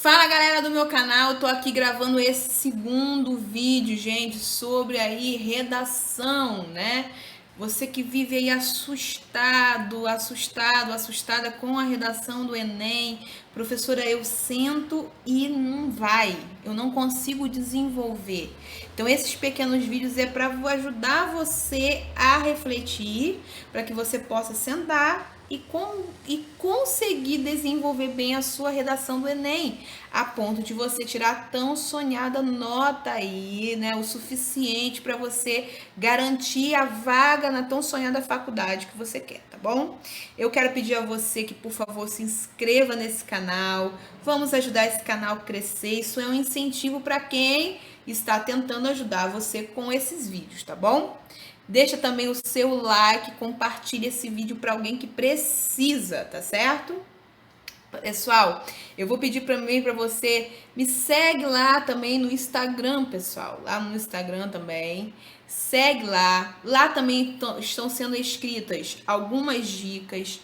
Fala galera do meu canal, eu tô aqui gravando esse segundo vídeo, gente, sobre aí redação, né? Você que vive aí assustada com a redação do Enem, professora, eu sento e não vai, eu não consigo desenvolver. Então esses pequenos vídeos é para ajudar você a refletir, para que você possa sentar e conseguir desenvolver bem a sua redação do Enem, a ponto de você tirar a tão sonhada nota aí, né? O suficiente para você garantir a vaga na tão sonhada faculdade que você quer, tá bom? Eu quero pedir a você que, por favor, se inscreva nesse canal. Vamos ajudar esse canal a crescer. Isso é um incentivo para quem está tentando ajudar você com esses vídeos, tá bom? Deixa também o seu like, compartilha esse vídeo para alguém que precisa, tá certo? Pessoal, eu vou pedir para você, me segue lá também no Instagram, pessoal, lá no Instagram também, segue lá, lá também estão sendo escritas algumas dicas,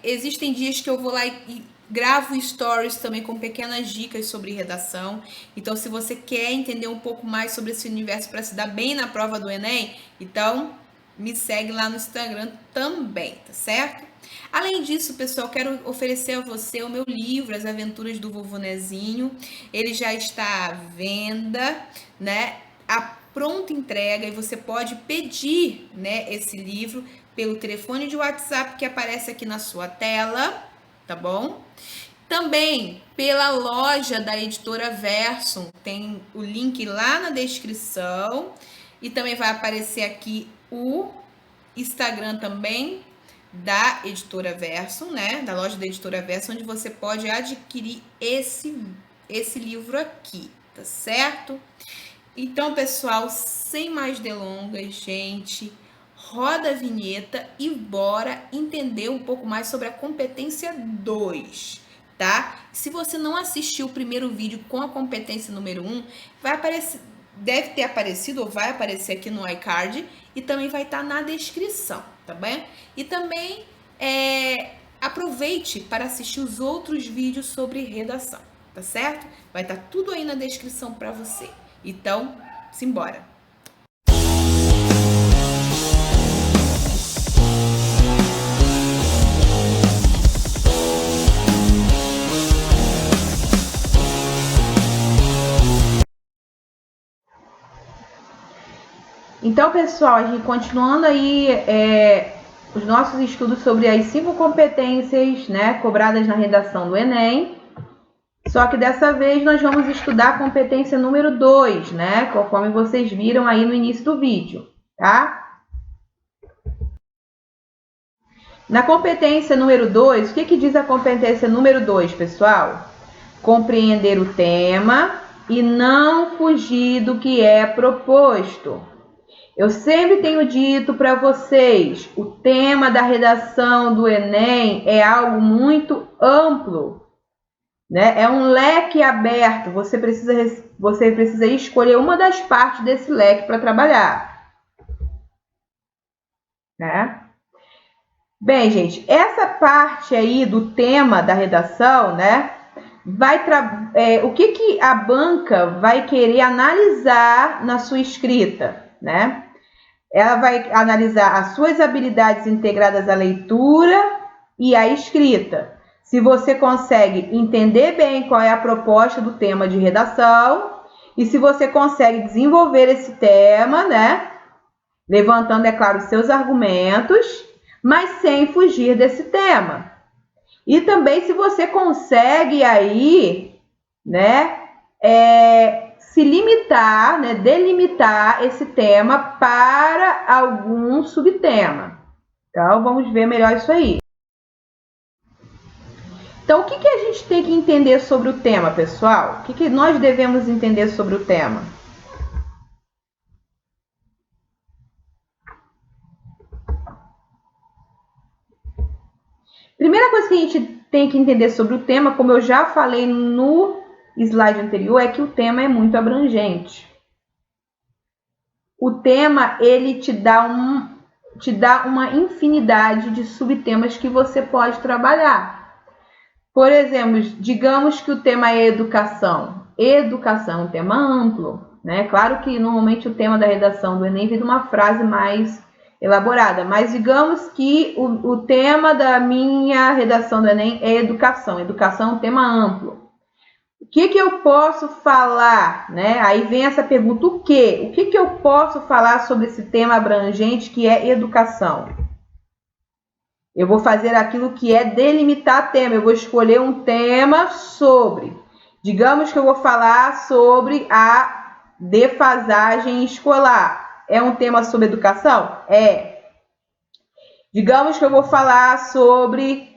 existem dias que eu vou lá e gravo stories também com pequenas dicas sobre redação, então se você quer entender um pouco mais sobre esse universo para se dar bem na prova do Enem, então me segue lá no Instagram também, tá certo? Além disso, pessoal, quero oferecer a você o meu livro, As Aventuras do Vovô Nezinho. Ele já está à venda, né? A pronta entrega e você pode pedir, né, esse livro pelo telefone de WhatsApp que aparece aqui na sua tela, tá bom? Também pela loja da editora Versum, tem o link lá na descrição e também vai aparecer aqui o Instagram também da editora Versum, né? Da loja da editora Versum, onde você pode adquirir esse livro aqui, tá certo? Então, pessoal, sem mais delongas, gente, roda a vinheta e bora entender um pouco mais sobre a competência 2, tá? Se você não assistiu o primeiro vídeo com a competência número 1, vai aparecer, deve ter aparecido ou vai aparecer aqui no iCard e também vai estar na descrição, tá bem? E também aproveite para assistir os outros vídeos sobre redação, tá certo? Vai estar tudo aí na descrição para você. Então, simbora! Então, pessoal, a gente continuando aí os nossos estudos sobre as 5 competências, né, cobradas na redação do Enem. Só que dessa vez nós vamos estudar a competência número 2, né, conforme vocês viram aí no início do vídeo, tá? Na competência número 2, o que diz a competência número 2, pessoal? Compreender o tema e não fugir do que é proposto. Eu sempre tenho dito para vocês, o tema da redação do Enem é algo muito amplo, né? É um leque aberto, você precisa escolher uma das partes desse leque para trabalhar, né? Bem, gente, essa parte aí do tema da redação, né? O que a banca vai querer analisar na sua escrita, né? Ela vai analisar as suas habilidades integradas à leitura e à escrita. Se você consegue entender bem qual é a proposta do tema de redação e se você consegue desenvolver esse tema, né? Levantando, é claro, seus argumentos, mas sem fugir desse tema. E também se você consegue aí, né? Se limitar, né, delimitar esse tema para algum subtema. Então, vamos ver melhor isso aí. Então, o que a gente tem que entender sobre o tema, pessoal? O que nós devemos entender sobre o tema? Primeira coisa que a gente tem que entender sobre o tema, como eu já falei no slide anterior, é que o tema é muito abrangente. O tema, ele te dá uma infinidade de subtemas que você pode trabalhar. Por exemplo, digamos que o tema é educação. Educação é um tema amplo, né? Claro que normalmente o tema da redação do Enem vem de uma frase mais elaborada, mas digamos que o tema da minha redação do Enem é educação. Educação é um tema amplo. O que eu posso falar, né? Aí vem essa pergunta, o quê? O que eu posso falar sobre esse tema abrangente que é educação? Eu vou fazer aquilo que é delimitar tema. Eu vou escolher um tema sobre. Digamos que eu vou falar sobre a defasagem escolar. É um tema sobre educação? É. Digamos que eu vou falar sobre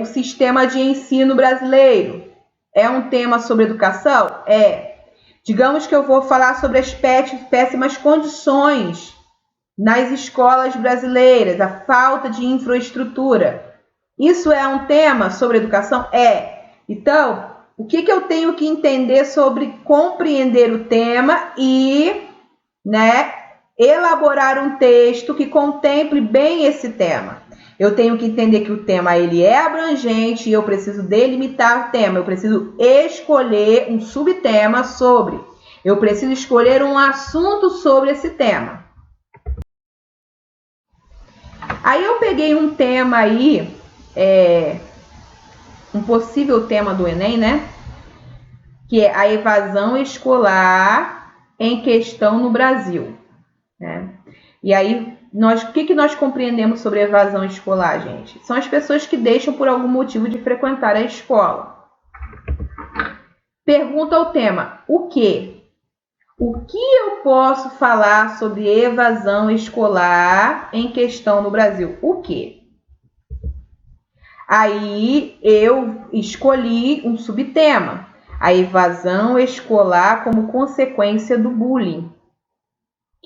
o sistema de ensino brasileiro. É um tema sobre educação? É. Digamos que eu vou falar sobre as péssimas condições nas escolas brasileiras, a falta de infraestrutura. Isso é um tema sobre educação? É. Então, o que eu tenho que entender sobre compreender o tema e, né, elaborar um texto que contemple bem esse tema? Eu tenho que entender que o tema ele é abrangente e eu preciso delimitar o tema. Eu preciso escolher um subtema sobre. Eu preciso escolher um assunto sobre esse tema. Aí eu peguei um tema aí, um possível tema do Enem, né? Que é a evasão escolar em questão no Brasil, né? E aí, o que nós compreendemos sobre evasão escolar, gente? São as pessoas que deixam por algum motivo de frequentar a escola. Pergunta ao tema, o quê? O que eu posso falar sobre evasão escolar em questão no Brasil? O quê? Aí eu escolhi um subtema, a evasão escolar como consequência do bullying.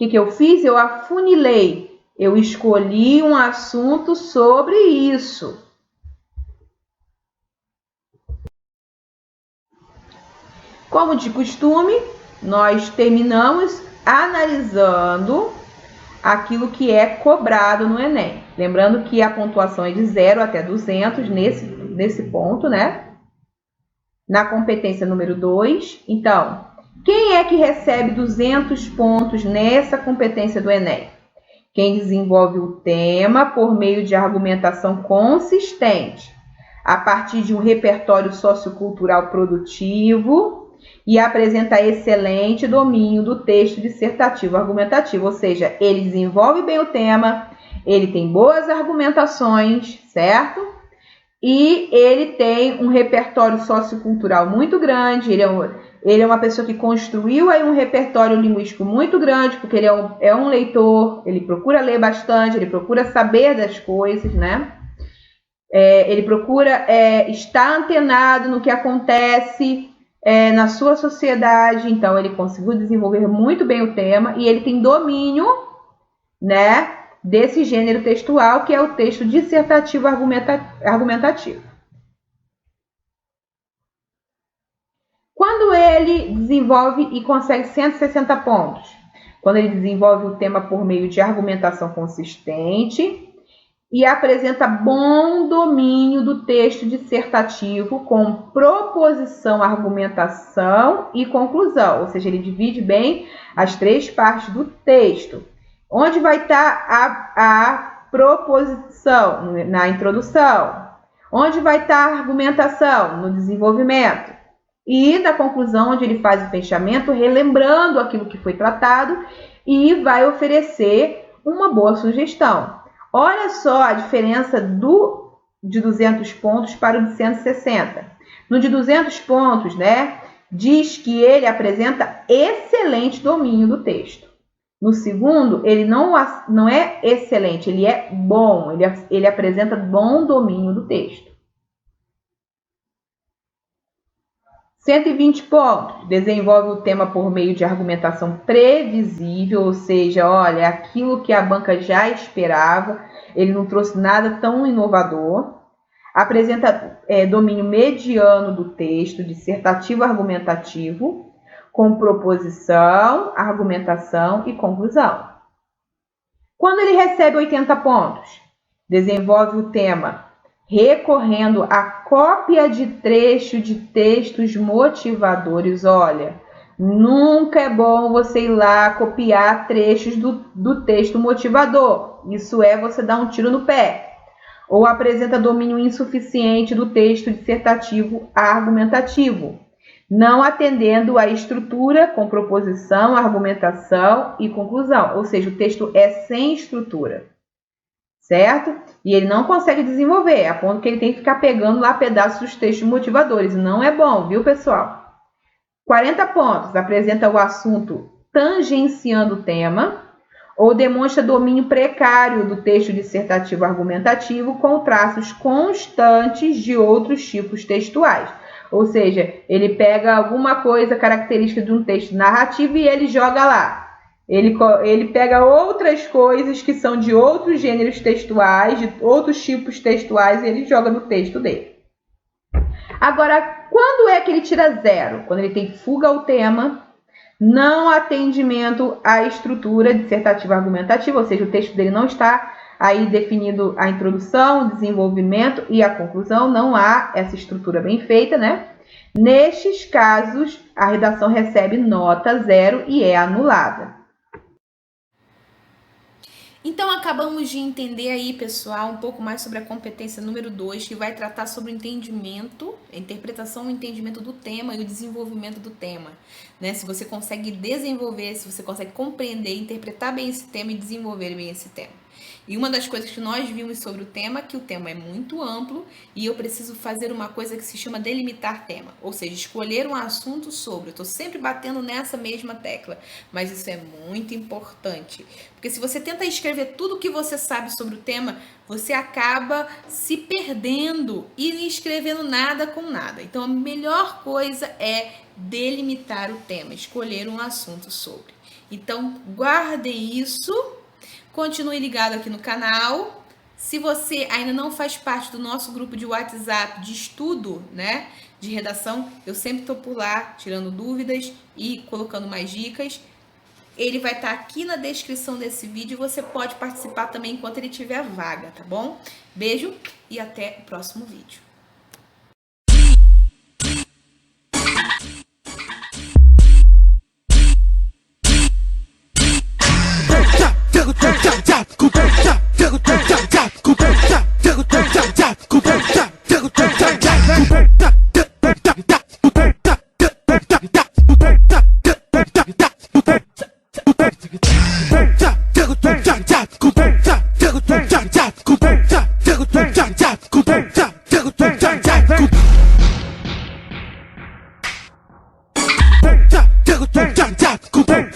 O que eu fiz? Eu afunilei, eu escolhi um assunto sobre isso. Como de costume, nós terminamos analisando aquilo que é cobrado no Enem. Lembrando que a pontuação é de 0 até 200 nesse ponto, né? Na competência número 2. Então, quem é que recebe 200 pontos nessa competência do Enem? Quem desenvolve o tema por meio de argumentação consistente, a partir de um repertório sociocultural produtivo e apresenta excelente domínio do texto dissertativo argumentativo, ou seja, ele desenvolve bem o tema, ele tem boas argumentações, certo? E ele tem um repertório sociocultural muito grande, ele é uma pessoa que construiu aí um repertório linguístico muito grande, porque ele é um leitor, ele procura ler bastante, ele procura saber das coisas, né? Ele procura estar antenado no que acontece na sua sociedade, então ele conseguiu desenvolver muito bem o tema e ele tem domínio, né, desse gênero textual, que é o texto dissertativo argumentativo. Quando ele desenvolve e consegue 160 pontos? Quando ele desenvolve o tema por meio de argumentação consistente e apresenta bom domínio do texto dissertativo com proposição, argumentação e conclusão, ou seja, ele divide bem as três partes do texto. Onde vai estar a proposição? Na introdução. Onde vai estar a argumentação? No desenvolvimento. E na conclusão, onde ele faz o fechamento, relembrando aquilo que foi tratado e vai oferecer uma boa sugestão. Olha só a diferença de 200 pontos para o de 160. No de 200 pontos, né, diz que ele apresenta excelente domínio do texto. No segundo, ele não é excelente, ele é bom, ele apresenta bom domínio do texto. 120 pontos, desenvolve o tema por meio de argumentação previsível, ou seja, olha, aquilo que a banca já esperava, ele não trouxe nada tão inovador. Apresenta domínio mediano do texto, dissertativo argumentativo, com proposição, argumentação e conclusão. Quando ele recebe 80 pontos, desenvolve o tema recorrendo à cópia de trecho de textos motivadores. Olha, nunca é bom você ir lá copiar trechos do texto motivador. Isso é você dar um tiro no pé. Ou apresenta domínio insuficiente do texto dissertativo argumentativo, não atendendo à estrutura com proposição, argumentação e conclusão. Ou seja, o texto é sem estrutura, certo? E ele não consegue desenvolver, a ponto que ele tem que ficar pegando lá pedaços dos textos motivadores. Não é bom, viu, pessoal? 40 pontos. Apresenta o assunto tangenciando o tema, ou demonstra domínio precário do texto dissertativo argumentativo com traços constantes de outros tipos textuais. Ou seja, ele pega alguma coisa característica de um texto narrativo e ele joga lá. Ele pega outras coisas que são de outros gêneros textuais, de outros tipos textuais, e ele joga no texto dele. Agora, quando é que ele tira 0? Quando ele tem fuga ao tema, não atendimento à estrutura dissertativa argumentativa, ou seja, o texto dele não está aí definido a introdução, o desenvolvimento e a conclusão, não há essa estrutura bem feita, né? Nestes casos, a redação recebe nota 0 e é anulada. Então, acabamos de entender aí, pessoal, um pouco mais sobre a competência número 2, que vai tratar sobre o entendimento, a interpretação e entendimento do tema e o desenvolvimento do tema, né? Se você consegue desenvolver, se você consegue compreender, interpretar bem esse tema e desenvolver bem esse tema. E uma das coisas que nós vimos sobre o tema, que o tema é muito amplo e eu preciso fazer uma coisa que se chama delimitar tema, ou seja, escolher um assunto sobre. Eu estou sempre batendo nessa mesma tecla, mas isso é muito importante, porque se você tenta escrever tudo o que você sabe sobre o tema, você acaba se perdendo e não escrevendo nada com nada. Então, a melhor coisa é delimitar o tema, escolher um assunto sobre. Então, guardem isso. Continue ligado aqui no canal. Se você ainda não faz parte do nosso grupo de WhatsApp de estudo, né, de redação, eu sempre estou por lá tirando dúvidas e colocando mais dicas. Ele vai estar aqui na descrição desse vídeo e você pode participar também enquanto ele tiver vaga, tá bom? Beijo e até o próximo vídeo. Coupé